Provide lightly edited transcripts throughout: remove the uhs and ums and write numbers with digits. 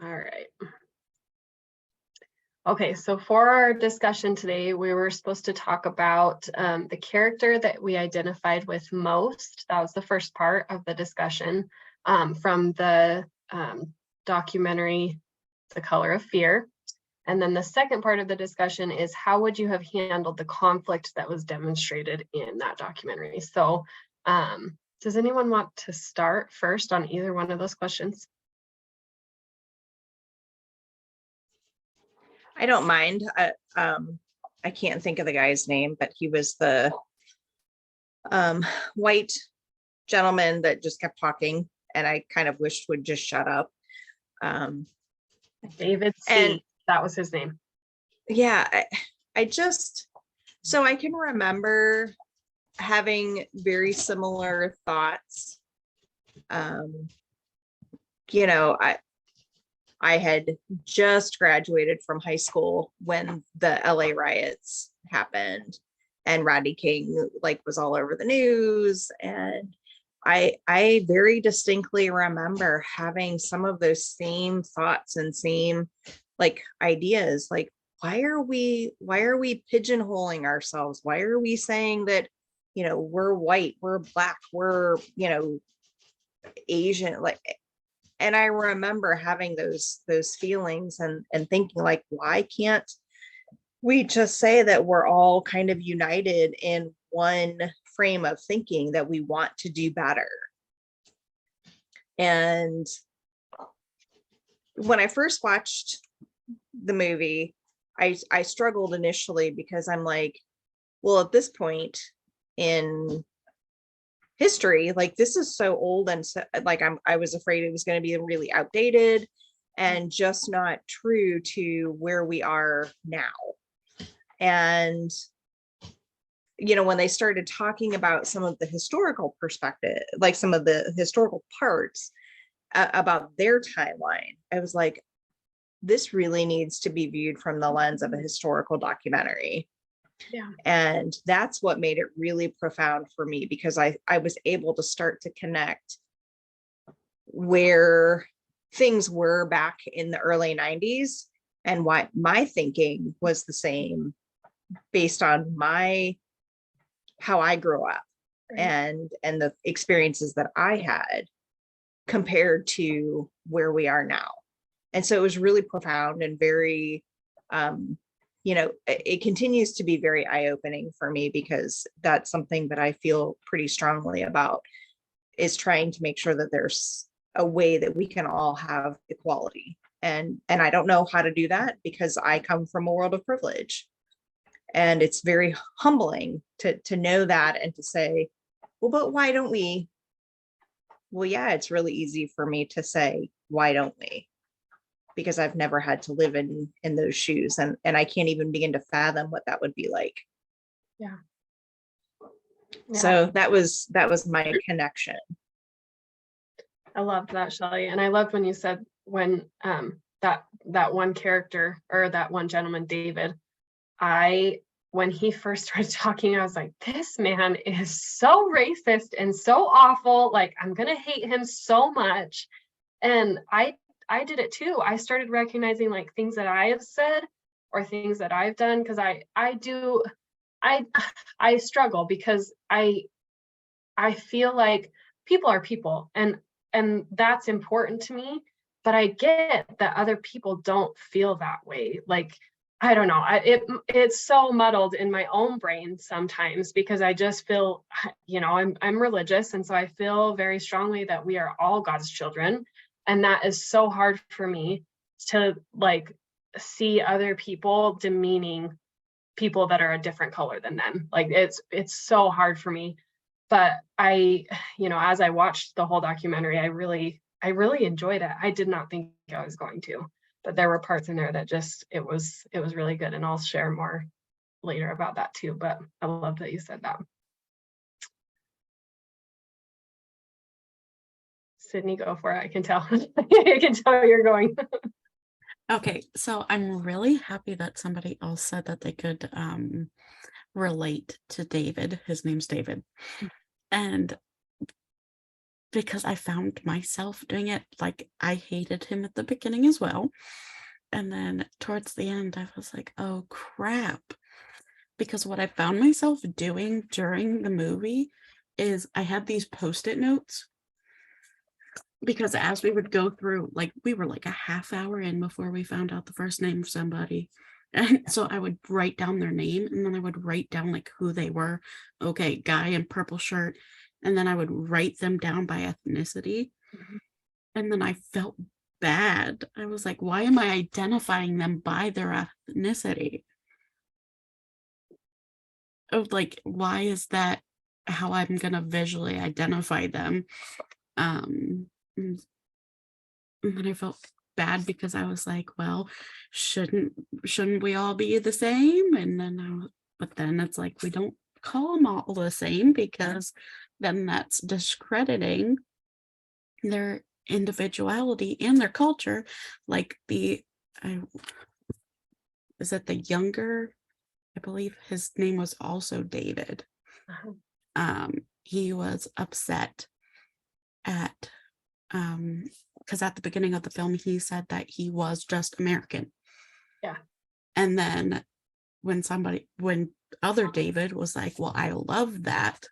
All right. Okay, so for our discussion today, we were supposed to talk about the character that we identified with most. That was the first part of the discussion from the documentary, The Color of Fear. And then the second part of the discussion is how would you have handled the conflict that was demonstrated in that documentary? So does anyone want to start first on either one of those questions? I don't mind. I can't think of the guy's name, but he was the white gentleman that just kept talking, and I kind of wished would just shut up. David C. And that was his name. Yeah, I just, so I can remember having very similar thoughts. You know, I had just graduated from high school when the LA riots happened, and Rodney King was all over the news. And I very distinctly remember having some of those same thoughts and same ideas, why are we pigeonholing ourselves? Why are we saying that, we're white, we're black, we're, Asian, and I remember having those feelings and thinking why can't we just say that we're all kind of united in one frame of thinking, that we want to do better? And when I first watched the movie, I struggled initially because I'm like, well, at this point in history, this is so old, and so, I was afraid it was going to be really outdated and just not true to where we are now. And when they started talking about some of the historical perspective, some of the historical parts about their timeline, I was like, this really needs to be viewed from the lens of a historical documentary. Yeah. And that's what made it really profound for me, because I was able to start to connect where things were back in the early 90s and why my thinking was the same based on how I grew up. Right. and the experiences that I had compared to where we are now. And so it was really profound and very it continues to be very eye-opening for me, because that's something that I feel pretty strongly about, is trying to make sure that there's a way that we can all have equality. And I don't know how to do that, because I come from a world of privilege. And it's very humbling to know that and to say, well, but why don't we? Well, yeah, it's really easy for me to say, why don't we? Because I've never had to live in those shoes, and I can't even begin to fathom what that would be like. Yeah. So that was my connection. I loved that, Shelley. And I loved when you said when that one character, or that one gentleman, David, when he first started talking, I was like, this man is so racist and so awful. I'm gonna hate him so much. And I did it too. I started recognizing things that I have said or things that I've done, because I struggle, because I feel like people are people, and that's important to me. But I get that other people don't feel that way. I don't know. It's so muddled in my own brain sometimes, because I just feel, I'm religious, and so I feel very strongly that we are all God's children. And that is so hard for me to see other people demeaning people that are a different color than them. It's so hard for me. But as I watched the whole documentary, I really enjoyed it. I did not think I was going to, but there were parts in there that just, it was really good. And I'll share more later about that too. But I love that you said that. Sydney, go for it. I can tell. I can tell you're going. Okay, so I'm really happy that somebody else said that they could relate to David. His name's David. And because I found myself doing it. Like, I hated him at the beginning as well. And then towards the end, I was like, oh crap. Because what I found myself doing during the movie is I had these post-it notes, because as we would go through, like, we were like a half hour in before we found out the first name of somebody. And so I would write down their name, and then I would write down like who they were. Okay, guy in purple shirt. And then I would write them down by ethnicity. Mhm. And then I felt bad. I was like, why am I identifying them by their ethnicity? Of like, why is that how I'm gonna visually identify them? And then I felt bad because I was like, well, shouldn't we all be the same? And then but then it's like, we don't call them all the same, because then that's discrediting their individuality and their culture. Like I is it the younger, I believe his name was also David. Uh-huh. He was upset at because at the beginning of the film he said that he was just American. Yeah. And then when other David was like, well, I love that.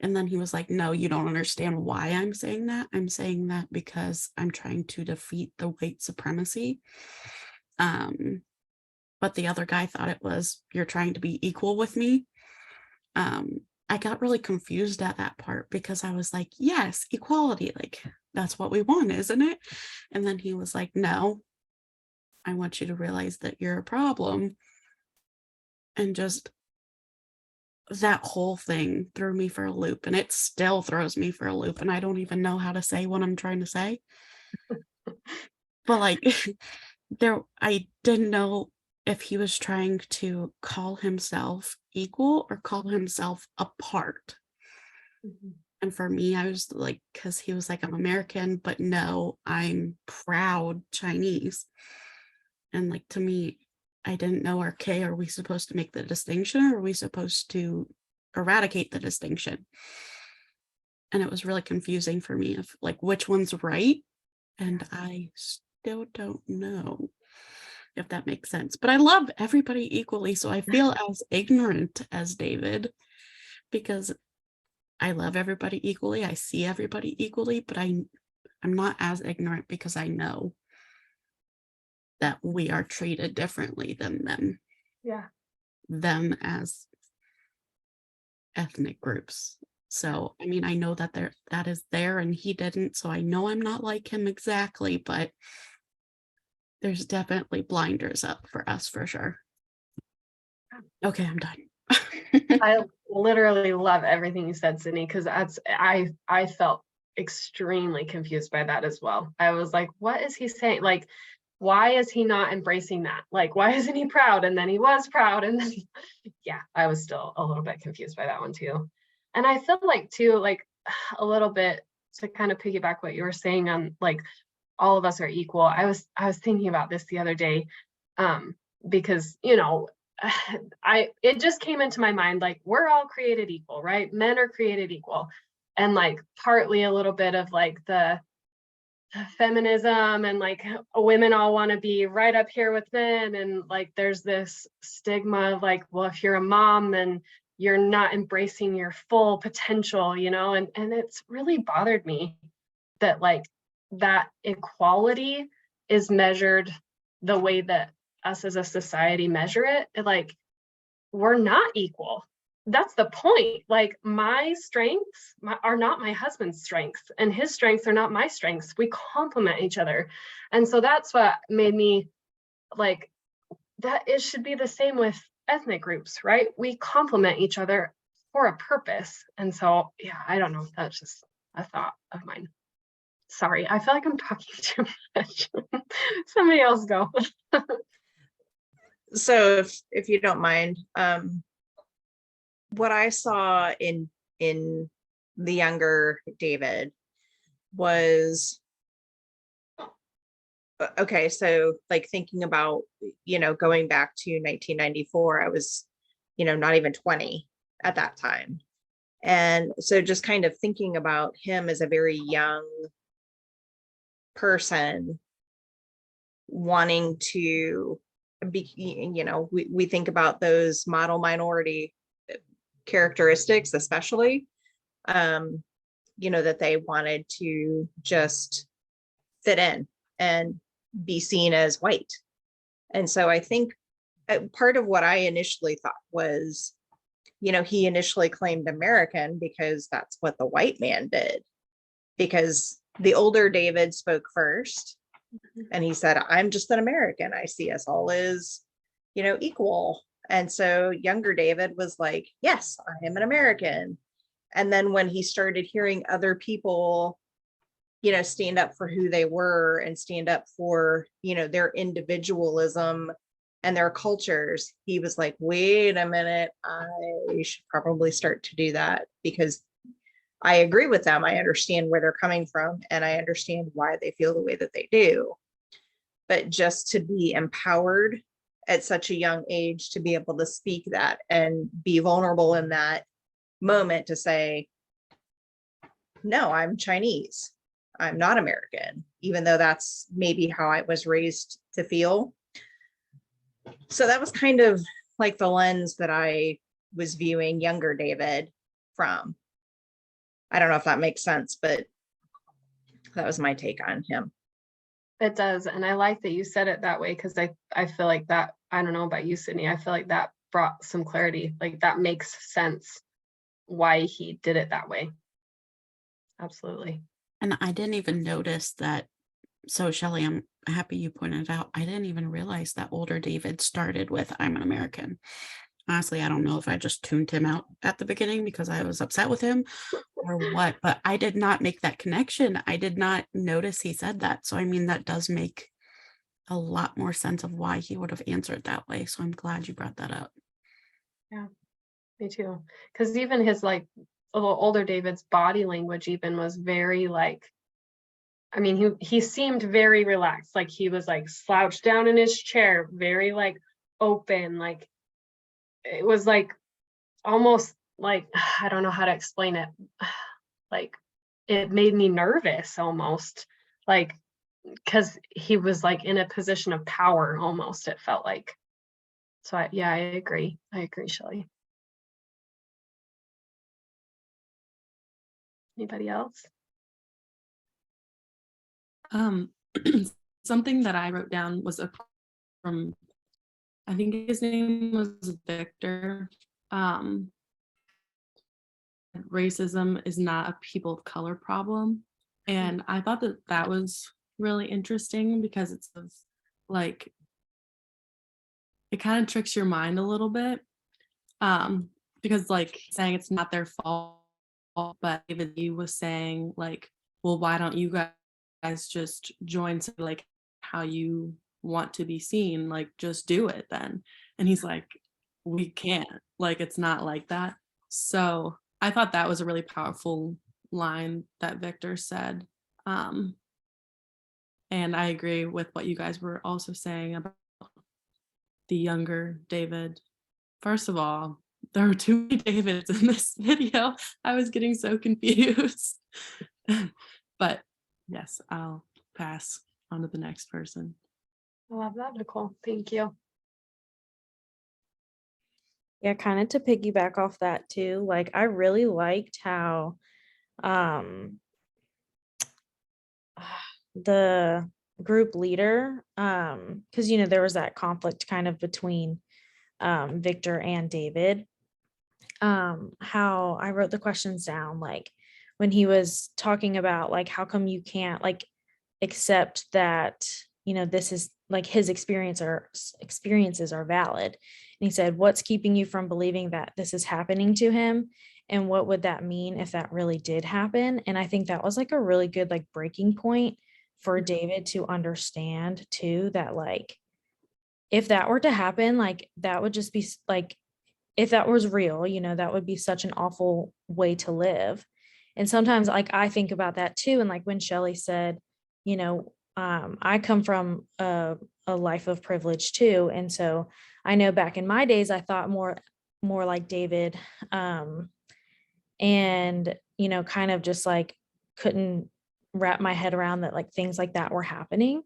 And then he was like, no, you don't understand why I'm saying that. I'm saying that because I'm trying to defeat the white supremacy. But the other guy thought it was, you're trying to be equal with me. I got really confused at that part, because I was like, yes, equality, like that's what we want, isn't it? And then he was like, no, I want you to realize that you're a problem. And just that whole thing threw me for a loop, and it still throws me for a loop, and I don't even know how to say what I'm trying to say. But like I didn't know if he was trying to call himself equal or call himself apart. Mhm. And for me, I was like, because he was like, I'm American, but no, I'm proud Chinese. And like, to me, I didn't know, okay, are we supposed to make the distinction, or are we supposed to eradicate the distinction? And it was really confusing for me of like, which one's right. And I still don't know, if that makes sense. But I love everybody equally. So I feel as ignorant as David, because I love everybody equally. I see everybody equally, but I'm not as ignorant, because I know that we are treated differently than Yeah. them as ethnic groups. So, I mean, I know that that is there, and he didn't, so I know I'm not like him exactly, but there's definitely blinders up for us for sure. Okay, I'm done. I literally love everything you said, Sydney, because I felt extremely confused by that as well. I was like, what is he saying? Like, why is he not embracing that? Like, why isn't he proud? And then he was proud. And then yeah, I was still a little bit confused by that one too. And I feel like too, like a little bit to kind of piggyback what you were saying on like all of us are equal. I was thinking about this the other day, because it just came into my mind, like we're all created equal, right? Men are created equal. And like partly a little bit of like the feminism and like women all want to be right up here with men, and like there's this stigma of like, well, if you're a mom then you're not embracing your full potential, and it's really bothered me that like that equality is measured the way that us as a society measure it. Like we're not equal. That's the point. Like my strengths are not my husband's strengths, and his strengths are not my strengths. We complement each other. And so that's what made me like that. It should be the same with ethnic groups, right? We complement each other for a purpose. And so, yeah, I don't know. That's just a thought of mine. Sorry, I feel like I'm talking too much. Somebody else go. So if you don't mind, what I saw in the younger David was okay. So like thinking about, going back to 1994, I was, not even 20 at that time. And so just kind of thinking about him as a very young person wanting to be, we think about those model minority characteristics, especially, that they wanted to just fit in and be seen as white. And so I think part of what I initially thought was, he initially claimed American because that's what the white man did, because the older David spoke first and he said, I'm just an American. I see us all as, equal. And so younger David was like, yes, I am an American. And then when he started hearing other people, stand up for who they were and stand up for, their individualism and their cultures, he was like, wait a minute, I should probably start to do that, because I agree with them. I understand where they're coming from and I understand why they feel the way that they do. But just to be empowered at such a young age, to be able to speak that and be vulnerable in that moment to say, no, I'm Chinese, I'm not American, even though that's maybe how I was raised to feel. So that was kind of like the lens that I was viewing younger David from. I don't know if that makes sense, but that was my take on him. It does. And I like that you said it that way, because I feel like that, I don't know about you, Sydney, I feel like that brought some clarity. Like that makes sense why he did it that way. Absolutely. And I didn't even notice that. So Shelley, I'm happy you pointed out, I didn't even realize that older David started with I'm an American. Honestly, I don't know if I just tuned him out at the beginning because I was upset with him or what, but I did not make that connection. I did not notice he said that. So I mean, that does make a lot more sense of why he would have answered that way. So I'm glad you brought that up. Yeah, me too. Because even his like a little older David's body language even was very like, I mean, he seemed very relaxed. Like he was like slouched down in his chair, very like open. Like it was like almost like, I don't know how to explain it. Like it made me nervous almost, like, because he was like in a position of power almost, it felt like. So I agree, Shelley. Anybody else? Something that I wrote down was from, I think his name was Victor. Racism is not a people of color problem. And I thought that was really interesting because it's like, it kind of tricks your mind a little bit. Because like saying it's not their fault, but David Lee was saying like, well, why don't you guys just join like how you want to be seen, like just do it then. And he's like, we can't, like it's not like that. So I thought that was a really powerful line that Victor said. And I agree with what you guys were also saying about the younger David. First of all, there were too many Davids in this video. I was getting so confused. But yes, I'll pass on to the next person. I love that, Nicole. Thank you. Yeah, kind of to piggyback off that too. Like I really liked how the group leader, because there was that conflict kind of between Victor and David. How I wrote the questions down, like when he was talking about like how come you can't like accept that this is like his experiences are valid, and he said, what's keeping you from believing that this is happening to him, and what would that mean if that really did happen? And I think that was like a really good like breaking point for David to understand too, that like if that were to happen, like that would just be like, if that was real, that would be such an awful way to live. And sometimes like I think about that too. And like when Shelley said, I come from a life of privilege too. And so I know back in my days, I thought more like David, and, you know, kind of just like couldn't wrap my head around that like things like that were happening,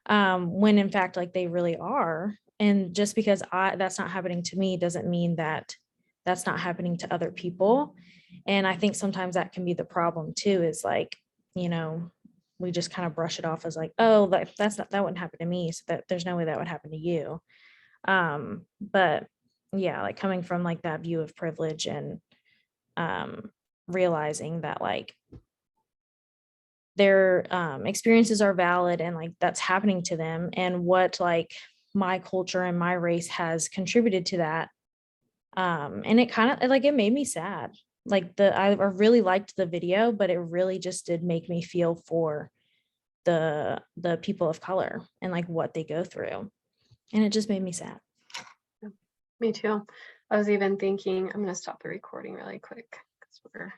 when in fact like they really are. And just because that's not happening to me doesn't mean that that's not happening to other people. And I think sometimes that can be the problem too, is like, you know, we just kind of brush it off as like, oh, that wouldn't happen to me, so that there's no way that would happen to you. But yeah, like coming from like that view of privilege, and realizing that like their experiences are valid, and like that's happening to them, and what like my culture and my race has contributed to that. And it kind of like, it made me sad. Like I really liked the video, but it really just did make me feel for the people of color and like what they go through. And it just made me sad. Me too. I was even thinking, I'm going to stop the recording really quick because we're